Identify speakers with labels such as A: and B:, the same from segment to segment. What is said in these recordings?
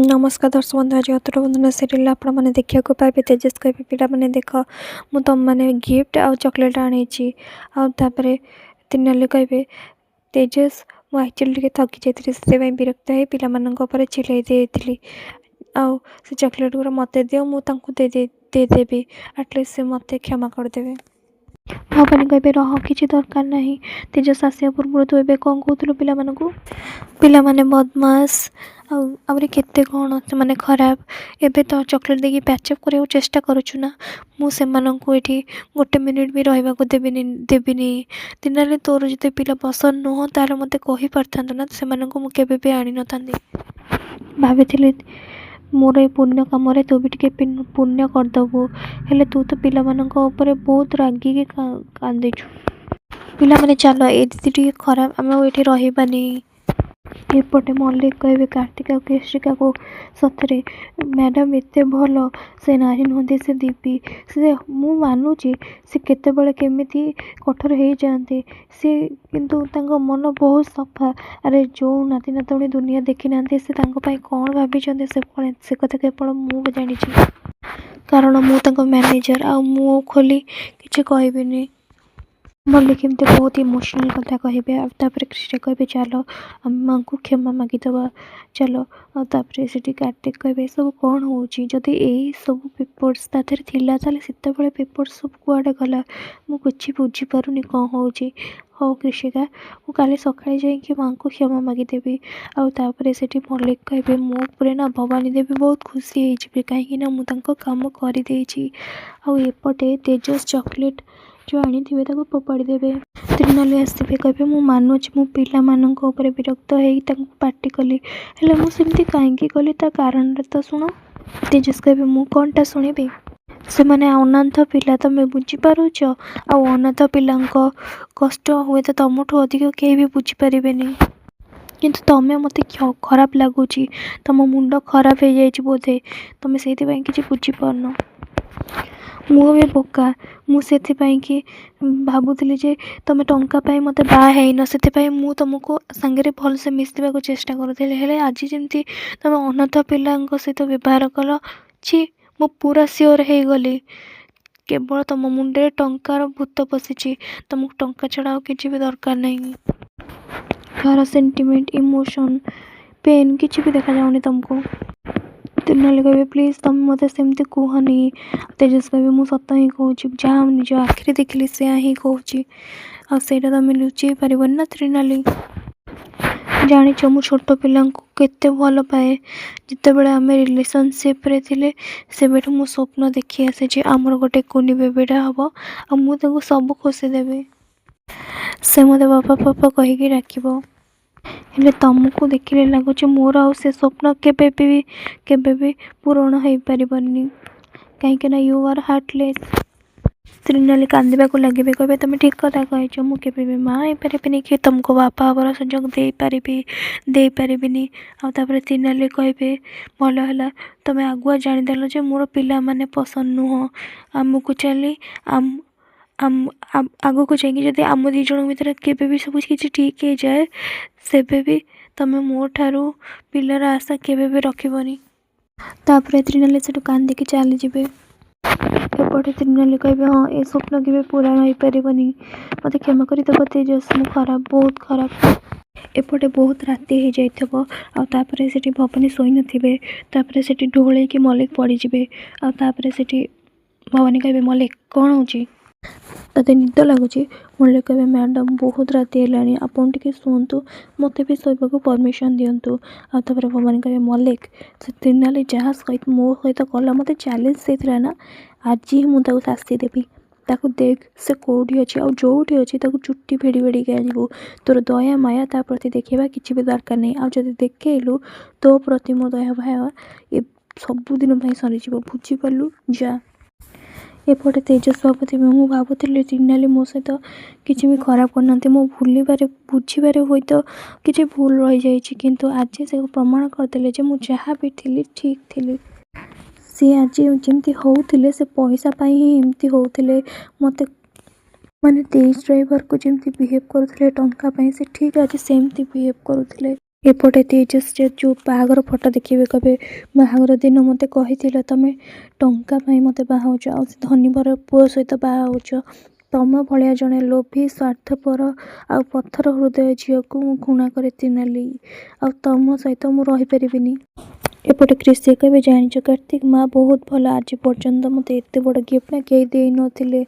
A: नमस्कार दर्शक बंधु आज अतुर बंधन सीरियल आपण मैंने देखा पाए तेजस कह पिला मैंने देख मु तुम मैंने गिफ्ट आउ चॉकलेट आनी आउे तीन कहे तेजस मुझे एक्चुअली थकी जाती से विरक्त हो पापर चिल्लाई देती आउ से चॉकलेट गुरा मत दियो मुझे आटलिस्ट से मत क्षमा करदे भवानी कहे रह कि दरकार ना तेजस आसा पूर्व तू ए कौन कहूलु पिला माने बदमाश आउरी केते कौन से माने खराब एबे तो चॉकलेट देकी पैचअप करने चेष्टा करुचुना मुझे गोटे मिनिट भी रहा देविनी दिन तोर जो पिला पसंद नुह तार मत कही पार ना से मुझे आनी न भाभी मोर ये पुण्य कम तू भी टे पुण्य करदबू हेले तू तो पिला ऊपर बहुत रागिकी कांदीचु पिला माने चलो ए दीदी टे खराब आम ये रही एपटे मल्लिक कहे कार्तिका केशिका को सतरे मैडम एत भल से नारी नुहति से दीपी से मु मानुची से केतेबेले केमिति कठोर हो जाते सी किंतु तांको मन बहुत सफा अरे जो नाती नातुणी दुनिया देखी ना से कौन भाभी से कथा केवल मु जानी कारण मु मैनेजर आ मु खोली किसी कहबिनी मल्लिक एमती बहुत इमोशनल कथा कहे कृष्ण कहे चलो माँ को क्षमा मागिदवा चलो से कार्तिक कहे सब कौन हो जदि यही सब पेपर्स तादेह थिला से पेपर्स सब कुआडे गला मुझे बुझीपारुनी कौन हो हौ कृषिका मु काली सकाळे जाइए माँ को क्षमा मागिदेवी आउे से मल्लिक कहे मोरे ना भवानी देवी बहुत खुशी हो कहीं मुझे कम करदे आउे तेजस चॉकलेट जो आनी थे फोपाड़ी देवे त्रिनाली आसवे कहे मु मानुची मु पिला विरक्त हो पार्टी कली हेले मुझे कहीं कली कारण तो शुण तेजस कहे मु कौनटा शुणी से मैंने अनाथ पिला तुम बुझीपारुच अनाथ पिला कष्ट हुए तो तुमठू अधिक कहीं भी बुझीपारे किंतु तमें मत खराब लगुच तुम मुंड खराब हो जाए बोधे तुम से कि बुझीपारन मुझे बोका मुझे कि भावुली जे तुम टाँपाई मत बाहन से मुझे तुमको सांगे भल से मिसवा चेष्टा करूँ आज जमी तुम अनाथ पिला सहित व्यवहार कल छि मु पूरा सियोर हो गली केवल तुम मुंडे टंकार भूत पशिची तुमको टंका छड़ा कि भी दरकार नहीं कार सेंटिमेंट इमोशन पेन किसी भी देखा जाऊनी तुमको त्रिनाली कहे प्लीज तुम मत सेमती कहनी तेजस कहे मुझे सत ही कहूँ जहाँ निज आखिरी देखिली से ही कहूँ आईटा तुम लुचई पारन ना त्रिनाली जाच मु छोट पिला केते भल पाए जिते बड़े आम रिलेशनशिप रे थिले से बेठू मु स्वप्न देखी आसी आमर गोटे कुनी बेबीटा हम आ मुझे सब खुशी देवी से मत बापा पापा कहीकि डाक हेले तुमको देखिले लगुच मोर आ से स्वप्न केबे पूरण हो पारनी कहीं यू आर हार्टलेस त्रिनाली कांदा लगे कहे तुम ठीक कथा कह मुझे भी माँ हो पारे कि तुमको बापा हबार सुजोग दे पारिनी आउे त्रिनाली कहे भल है तुम आगुआ जानीदेल जे मोर पिला माने पसंद नुह आमको चली आग को चाहिए जब आम दी जन भर के सब किसी ठीक हो जाए से भी तुम मो ठारू पिलार आशा के रखनी त्रिनाली से कांदिकी चलीजे एपटे त्रिनाली कहे हाँ ये स्वप्न के पूरा हो पारनी मत क्षमा करदे तेजस मु खराब बहुत खराब एपटे बहुत राति हो जाइए से भवानी शोई नथे से ढोल कि मल्लिक पड़े से भवानी कहे मल्लिक कौन हो तते निद लगुच मल्लिक कहे मैडम बहुत राति है आपन टे शुणु मत भी शोक परमिशन दिंतु आपर भवानी कहे मल्लिक से त्रिनाली जहाँ सहित मो सहित कला मत चैलेंज से ना आज ही मुझे शास्ति देवी ताकू देख से कौटी अच्छी आउटी अच्छी चुट्टी फेड़ी फेड़ी के आनबू तोर दया माया ता प्रति देखा किसी भी दरकार नहीं आदि देखलु तो प्रति मो दया भाया ये सबुदिन सरीज बुझीपारू जा एपटे तेजस भावती मुझे भावुली त्रिनाली मो सहित किसी भी खराब करना मो भूलिबारे बुझीबारे हुई तो किसी भूल रही जाइए किंतु आज से प्रमाण करदे मुझे जहाँ भी थी ठीक थी सी आज जमी होते से पैसा ही एमती होते मत माने तेज ड्राइवर को जमी बिहेव करुले टंका से ठीक आज सेमती बिहेव करुले। ଏପଟେ ତେଜସ୍ ଯେଉଁ ବାହାଘର ଫଟୋ ଦେଖିବେ କହିବେ ବାହାଘର ଦିନ ମୋତେ କହିଥିଲ ତମେ ଟଙ୍କା ପାଇଁ ମୋତେ ବାହା ହେଉଛ ଆଉ ସେ ଧନୀବର ପୁଅ ସହିତ ବାହା ହେଉଛ। ତମ ଭଳିଆ ଜଣେ ଲୋଭୀ ସ୍ୱାର୍ଥପର ଆଉ ପଥର ହୃଦୟ ଝିଅକୁ ମୁଁ ଘୃଣା କରେ ତିନାଲି, ଆଉ ତମ ସହିତ ମୁଁ ରହିପାରିବିନି। ଏପଟେ କ୍ରିସି କହିବେ ଜାଣିଛ କାର୍ତ୍ତିକ, ମା ବହୁତ ଭଲ, ଆଜି ପର୍ଯ୍ୟନ୍ତ ମୋତେ ଏତେ ବଡ଼ ଗିଫ୍ଟ ନା କେହି ଦେଇନଥିଲେ।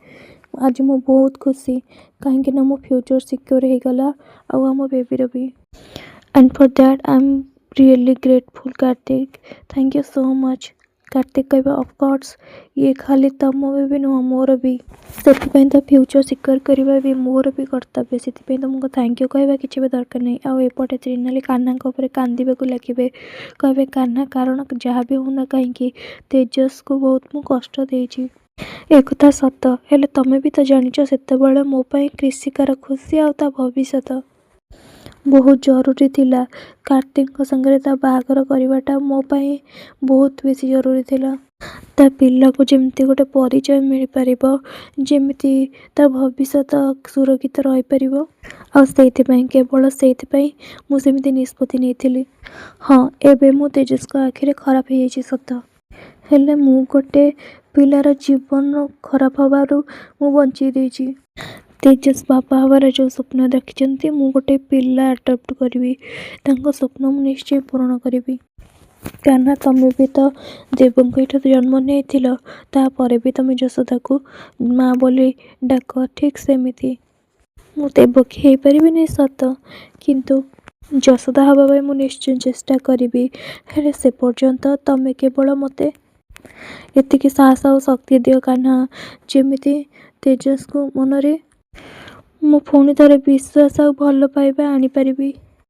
A: ଆଜି ମୁଁ ବହୁତ ଖୁସି କାହିଁକି ନା ମୋ ଫ୍ୟୁଚର ସିକ୍ୟୋର ହେଇଗଲା ଆଉ ଆମ ବେବିର ବି। And for that I'm really grateful Kartik, thank you so much. Kartik कहबा ऑफ कोर्स ये खाली तम भी नुह मोर भी, से तो फ्यूचर सिक्योर करवा भी मोर भी कर्तव्य, से तुमको थैंक यू कहवा किसी भी दरकार नहीं। आउ एपटे त्रिनाली कान्हा कांदे लगे कहे कान्हा कारण जहाँ भी होना कहीं तेजस को बहुत मु कष्ट देची। एक सत हेले तमें भी तो जानिच से मो कृषिकार खुशी आ भविष्य बहुत जरूरी थिला। कार्तिक संगे ता बाहागर करवाटा मो पाई बहुत बेसी जरूरी थिला। ता पिला को जेमती गोटे परिचय मिल पारिबो, जेमती ता भविष्य सुरक्षित रही पारिबो, आ सेइथिपई केवल सेइथिपई मु सेमिति निष्पत्ति नेइथिली। हाँ एबे मु तेजस को आखिरे खराब हो जाइछि सत, हेले मु गोटे पिलार जीवन खराब हबारु मु बंची देइछि। तेजस बापा हबार जो स्वप्न देखिछन्ति मु गोटे पिला अडप्ट करी, स्वप्न मु निश्चय पूर्ण करी। कान्हा तमें भी तो देवों जन्म नहीं तापर भी तुम यशोदा को माँ बोली डाक, ठीक सेमिति मु देवकी हो पारिबिनि सत, किंतु यशोदा हवा मु निश्चय चेष्टा करी। हेले से पर्यंत तमें केवल मते एतिकी साहस और शक्ति दियो कान्हा, जेमिति तेजस को मनरे मु पुणी थरे विश्वास और भल पाइबा आनी पारिबी।